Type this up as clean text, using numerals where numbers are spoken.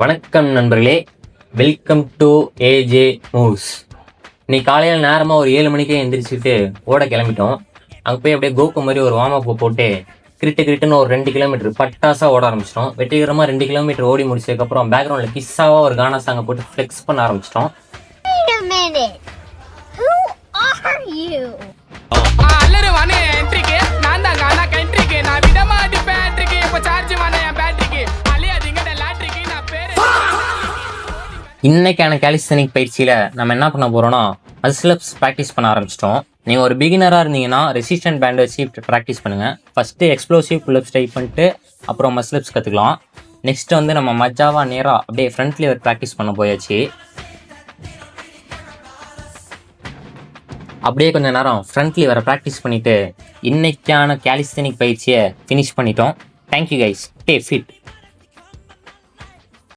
வணக்கம் நண்பர்களே, welcome to AJ moves. இன்னைக்கு காலையில் நேரமாக ஒரு 7 மணிக்கே எந்திரிச்சுட்டு ஓட கிளம்பிட்டோம். அங்கே போய் அப்படியே கோக்கு மாதிரி ஒரு வார்ம் அப் போட்டு கிரிட்டுன்னு ஒரு 2 கிலோமீட்டர் பட்டாசாக ஓட ஆரம்பிச்சிட்டோம். வெற்றிகரமாக 2 கிலோமீட்டர் ஓடி முடிச்சதுக்கப்புறம் பேக்ரவுண்டில் கிஸ்ஸாவாக ஒரு கானா சாங்கை போட்டு ஃப்ளெக்ஸ் பண்ண ஆரம்பிச்சிட்டோம். இன்னைக்கான கேலிஸ்தனிக் பயிற்சியில் நம்ம என்ன பண்ண போகிறோம்னா மசில்அப்ஸ் ப்ராக்டிஸ் பண்ண ஆரம்பிச்சிட்டோம். நீங்கள் ஒரு பிகினராக இருந்தீங்கன்னா ரெசிஸ்டன்ட் பேண்ட் வச்சு ப்ராக்டிஸ் பண்ணுங்கள். ஃபஸ்ட்டு எக்ஸ்ப்ளோசிவ் புல்அப்ஸ் ட்ரை பண்ணிட்டு அப்புறம் மசில்அப்ஸ் கற்றுக்கலாம். நெக்ஸ்ட்டு வந்து நம்ம மஜாவாக நேராக அப்படியே ஃப்ரண்ட் லிவர் ப்ராக்டிஸ் பண்ண போயாச்சு. அப்படியே கொஞ்சம் நேரம் ஃப்ரண்ட் லிவரை ப்ராக்டிஸ் பண்ணிவிட்டு இன்னைக்கான கேலிஸ்தனிக் பயிற்சியை ஃபினிஷ் பண்ணிட்டோம். Thank you guys, stay fit.